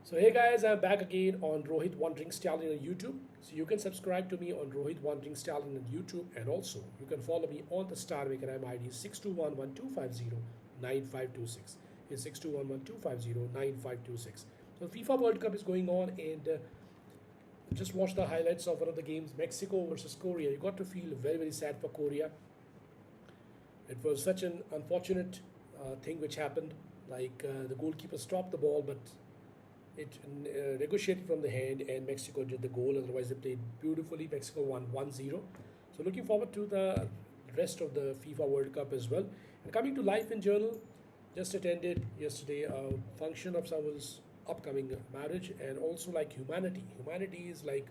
So hey guys, I'm back again on Rohit Wandering Stallion on YouTube. So you can subscribe to me on Rohit Wandering Stallion on YouTube, and also you can follow me on the Star Maker M ID 62112509526. It's 62112509526. So FIFA World Cup is going on, and just watch the highlights of one of the games, Mexico versus Korea. You got to feel very sad for Korea. It was such an unfortunate thing which happened. The goalkeeper stopped the ball, but it negotiated from the hand, and Mexico did the goal. Otherwise, they played beautifully. Mexico won 1-0. So looking forward to the rest of the FIFA World Cup as well. And coming to Life in Journal, just attended yesterday a function of someone's upcoming marriage, and also like humanity. Humanity is like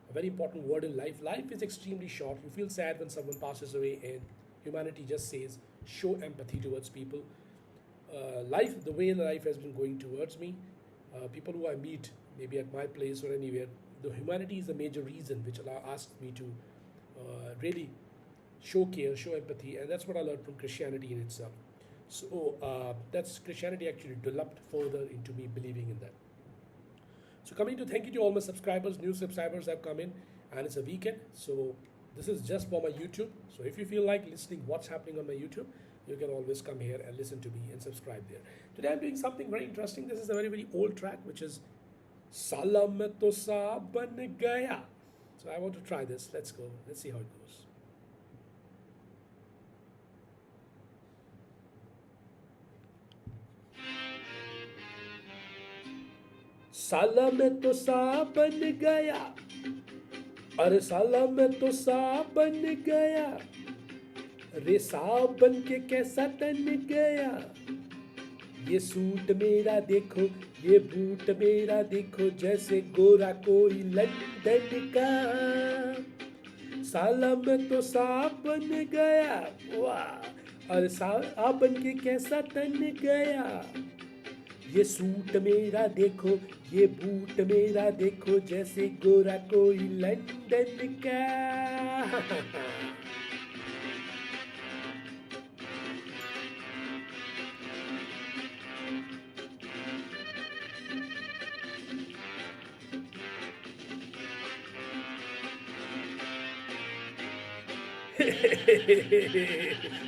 a very important word in life. Life is extremely short. You feel sad when someone passes away, and humanity just says show empathy towards people. Life, the way life has been going towards me, people who I meet, maybe at my place or anywhere, the humanity is the major reason which asks me to really show care, show empathy, and that's what I learned from Christianity in itself. So that's Christianity actually developed further into me believing in that. So coming to thank you to all my subscribers, new subscribers have come in, and it's a weekend. So this is just for my YouTube. So if you feel like listening what's happening on my YouTube, you can always come here and listen to me and subscribe there. Today I'm doing something very interesting. This is a very old track, which is Sala Mein To Sa Ban Gaya. So I want to try this. Let's go. Let's see how it goes. साला मैं तो सा बन गया, अरे साला मैं तो सा बन गया, रे साबन के कैसा तन गया, ये सूट मेरा देखो, ये बूट मेरा देखो, जैसे गोरा कोई लंदन का, साला मैं तो साबन गया, वाह, और साबन के कैसा तन गया, ये सूट मेरा देखो, ये बूट मेरा देखो, जैसे गोरा कोई लंदन का.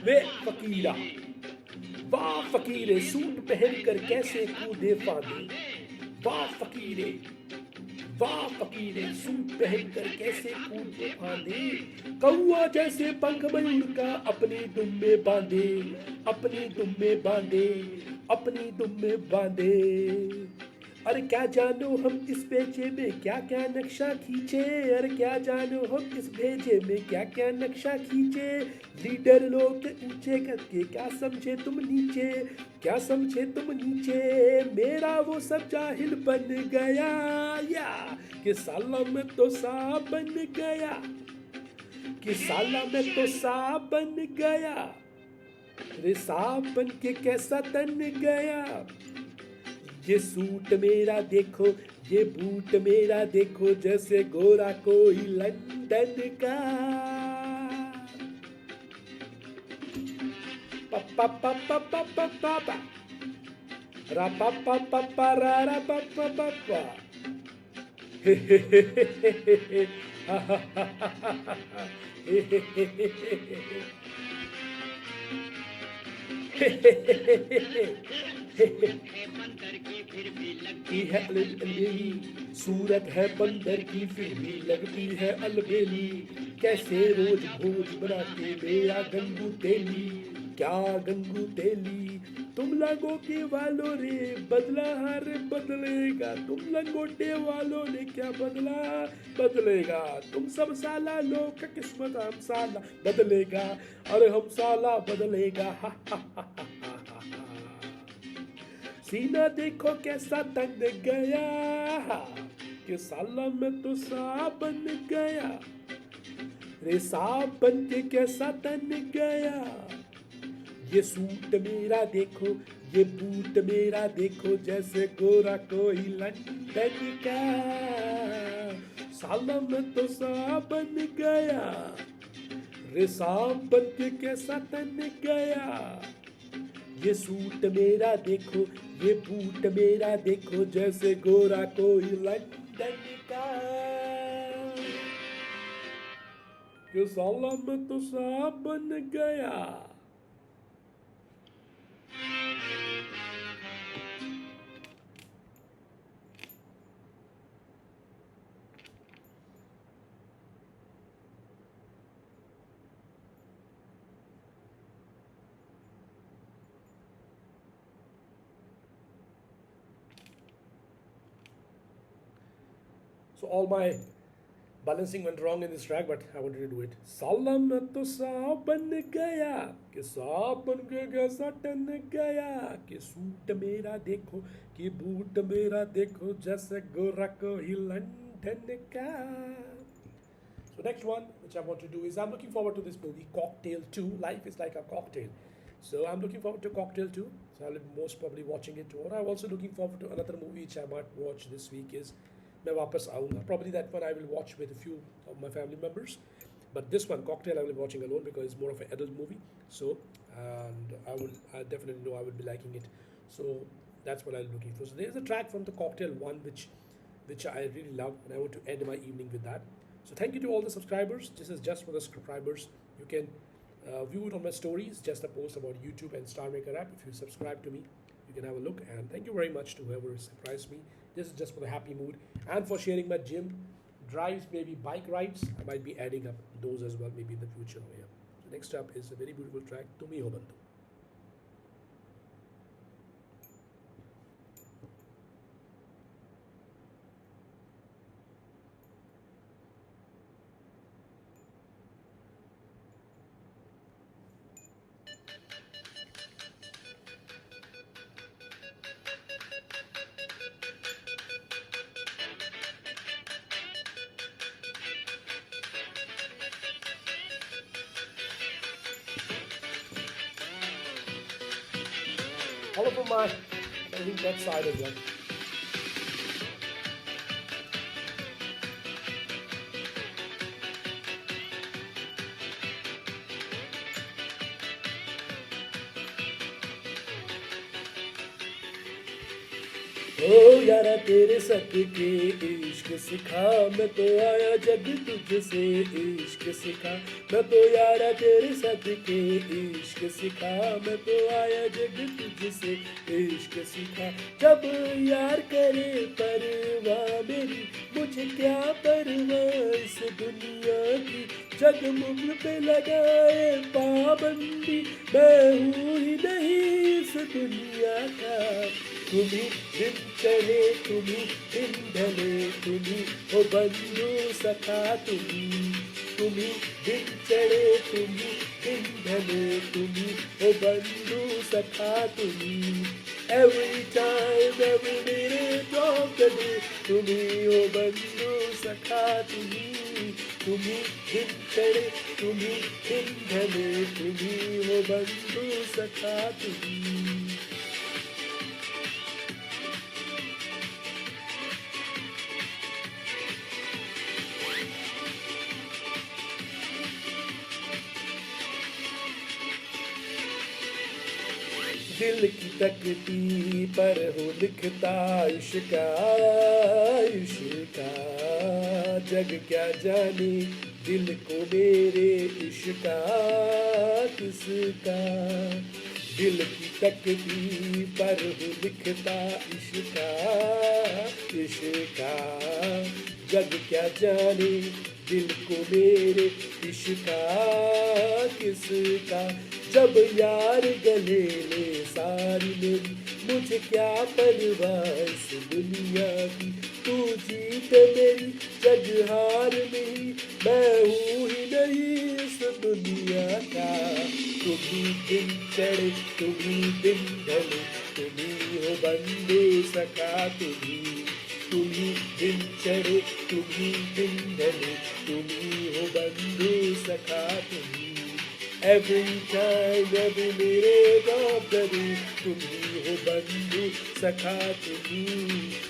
वे फकीरा, वाह फकीरे, सूट पहनकर कैसे कूदे फांदे, वाह फकीरे, वाह फकीरे, सूट पहनकर कैसे कूदे फांदे, कौआ जैसे पंख मयूर का अपनी दुम में बांधे, अपनी दुम में बांधे, अपनी दुम में बांधे. अरे क्या जानो हम इस भेजे में क्या क्या नक्शा खींचे, अरे क्या जानो हम इस भेजे में क्या क्या नक्शा खींचे, लीडर लोग ऊंचे करके क्या समझे तुम नीचे, क्या समझे तुम नीचे, मेरा वो सब जाहिल बन गया, या कि साला में तो सा बन गया, कि साला में तो सा बन गया, रे सांप बन के कैसा तन गया, ये सूट मेरा देखो, ये बूट मेरा देखो, जैसे गोरा कोई लंदन का. पप्पा पप्पा पप्पा पापा रा पप्पा पप्पा रा रा पप्पा पप्पा, हे हे हे हे हे हे हा हा हा हा हा, हे हे हे हे हे हे है अलबेली, सूरत है बंदर की फिर भी लगती है अलबेली, कैसे रोज भोज बनाते मेरा गंगू तेली, क्या गंगू तेली, तुम लंगोटे वालों रे बदला हर बदलेगा, तुम लंगोटे वालों ने क्या बदला बदलेगा, तुम सब साला लोग का किस्मत हम साला बदलेगा, अरे हम साला बदलेगा, हा हा हा हा. सीना देखो कैसा तन गया, कि साला में तो सा बन गया, रे साबन के कैसा तन गया, ये सूट मेरा देखो, ये बूट मेरा देखो, जैसे गोरा कोई लंदन का, साला में तो सा बन गया, रे साबन के कैसा तन गया, ये सूट मेरा देखो, ये बूट मेरा देखो, जैसे गोरा कोई लंदन का। कि साला मैं तो साहब बन गया। So all my balancing went wrong in this track, but I wanted to do it. साला मैं तो सांप बन गया, कि सांप बन गया सटन गया, कि सूट मेरा देखो, कि बूट मेरा देखो, जैसे गोरा कोई लंदन का. So next one, which I want to do is I'm looking forward to this movie, Cocktail 2. Life is like a cocktail. So I'm looking forward to Cocktail 2. So I'll be most probably watching it tomorrow. I'm also looking forward to another movie which I might watch this week is मैं वापस आऊँगा. Probably that one I will watch with a few of my family members. But this one, Cocktail, I will be watching alone because it's more of an adult movie. So, and I definitely know I will be liking it. So that's what I'm looking for. So there's a track from the Cocktail 1 which I really love, and I want to end my evening with that. So thank you to all the subscribers. This is just for the subscribers. You can view it on my stories, just a post about YouTube and Star Maker app. If you subscribe to me, you can have a look. And thank you very much to whoever surprised me. This is just for the happy mood and for sharing my gym drives, maybe bike rides. I might be adding up those as well, maybe in the future. Yeah. So next up is a very beautiful track, Tumi Ho Bandhu. Follow from my, I think that side as well. ओ यारा तेरे सदके इश्क सिखा, मैं तो आया जग तुझसे इश्क सिखा. मैं तो यारा तेरे सदके इश्क सिखा, मैं तो आया जग तुझसे इश्क सिखा. जब यार करे परवाह मेरी, मुझे क्या परवाह इस दुनिया की. जग मुझ पे लगाए पाबंदी, मैं हूँ ही नहीं इस दुनिया का. तुम्ही दिन चले, तुम्ही दिन ढले, तुम्ही हो बंधु सखा. तुम्ही दिन चढ़े, तुम्ही दिन ढले, तुम्ही हो बंधु सखा. Every time, every minute of the day, तुम्ही हो बंधु सखा. तुम्ही दिन चढ़े, तुम्ही दिन ढले, तुम्ही हो बंधु सखा. दिल की तकती पर हो लिखता इश्का. जग क्या जाने दिल को मेरे इश्का किसका. दिल की तकती पर हो लिखता इश्का. जग क्या जाने दिल को मेरे इश्का किसका. जब यार गले ले सारी मेरी, मुझे क्या परवाह इस दुनिया की. तू जीत मेरी जग हार मेरी, मैं हूँ ही नहीं इस दुनिया का. तुम्ही दिन चढ़े, तुम्ही दिन ढले, तुम्ही हो बंधु सखा. तुम्ही दिन चढ़े, तुम्ही दिन ढले, तुम्ही हो बंधु सखा. Every time, every minute of the day, तुम्ही हो बंधु सखा.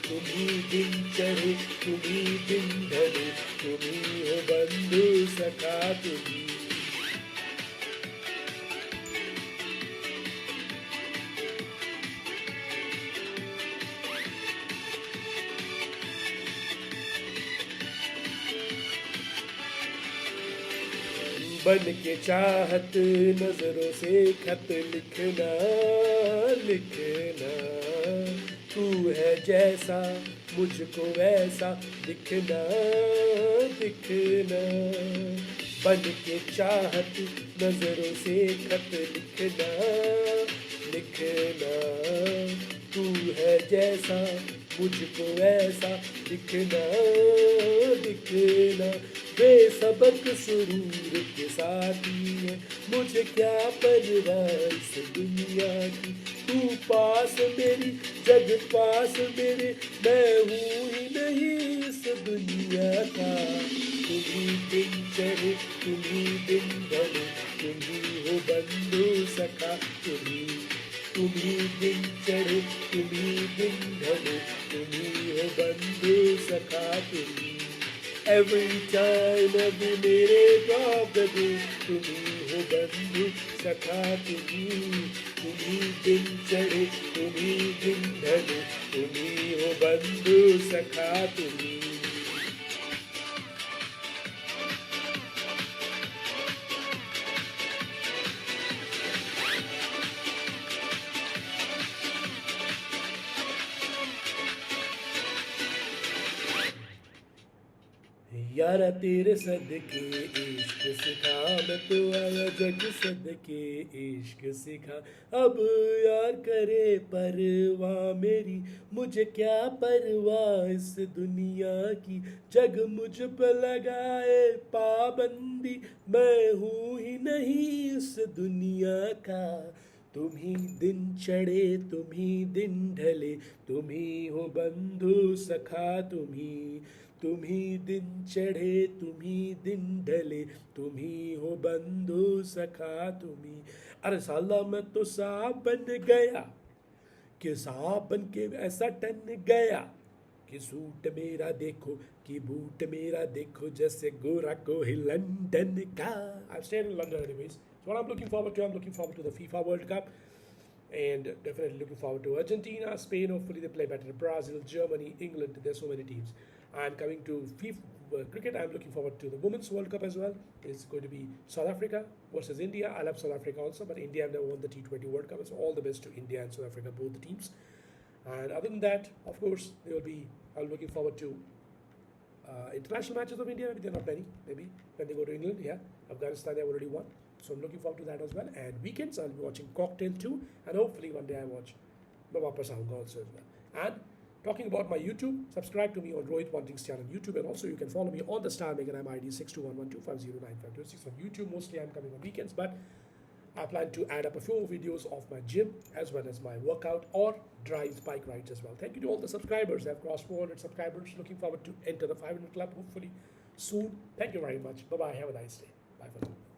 तुम्ही दिन चढ़े, तुम्ही दिन ढले, तुम्ही हो बंधु सखा. बन के चाहत नजरों से खत लिखना, लिखना। तू है जैसा मुझको वैसा दिखना, दिखना। बन के चाहत नजरों से खत लिखना, लिखना। तू है जैसा मुझको वैसा दिखना, दिखना। बेसबक सुरूर के साथी है, मुझे क्या परवाह इस दुनिया की। तू पास मेरी जग पास मेरे, मैं हूँ ही नहीं इस दुनिया का। तुम्ही दिन चढ़े तुम्ही दिन ढले, तुम्ही हो बंधु सखा तुम्ही दिन चढ़े तुम्ही दिन ढले, तुम्ही हो बंधु सखा तुम्ही। Every time, every minute of the day, तुम्ही हो बंधु सखा तुम्ही दिन चढ़े तुम्ही दिन ढले, तुम्ही हो बंधु सखा तुम्ही। यारा तेरे सदके इश्क सिखा, मैं तो आया जग सदके इश्क सिखा। अब यार करे परवाह मेरी, मुझे क्या परवाह इस दुनिया की। जग मुझ पर लगाए पाबंदी, मैं हूँ ही नहीं इस दुनिया का। तुम ही दिन चढ़े तुम ही दिन ढले, तुम ही हो बंधु सखा तुम ही दिन चढ़े तुम ही दिन ढले, तुम ही हो बंधु सखा तुम्ही। अरे साला मैं तो सांप बन गया, कि सांप बन के ऐसा टन गया, कि सूट मेरा देखो कि बूट मेरा देखो, जैसे गोरा को ही लंदन का। I'm staying in London anyways. So what I'm looking forward to, I'm looking forward to the FIFA World Cup. And definitely looking forward to Argentina, Spain. Hopefully they play better. Brazil, Germany, England. There's so many teams. And coming to FIFA cricket, I'm looking forward to the Women's World Cup as well. It's going to be South Africa versus India. I love South Africa also, but India have never won the T20 World Cup. So all the best to India and South Africa, both the teams. And other than that, of course, there will be. I'm looking forward to international matches of India. Maybe they're not many. Maybe when they go to England, yeah. Afghanistan, they already won. So I'm looking forward to that as well. And weekends, I'll be watching Cocktail 2. And hopefully one day I watch Wapas Aunga also as well. And talking about my YouTube, subscribe to me on Rohit Wanting's channel on YouTube. And also you can follow me on the Star Maker ID 6211250952. On YouTube, mostly I'm coming on weekends. But I plan to add up a few videos of my gym as well as my workout or drives, bike rides as well. Thank you to all the subscribers. I've crossed 400 subscribers. Looking forward to enter the 500 club hopefully soon. Thank you very much. Bye-bye. Have a nice day. Bye for now.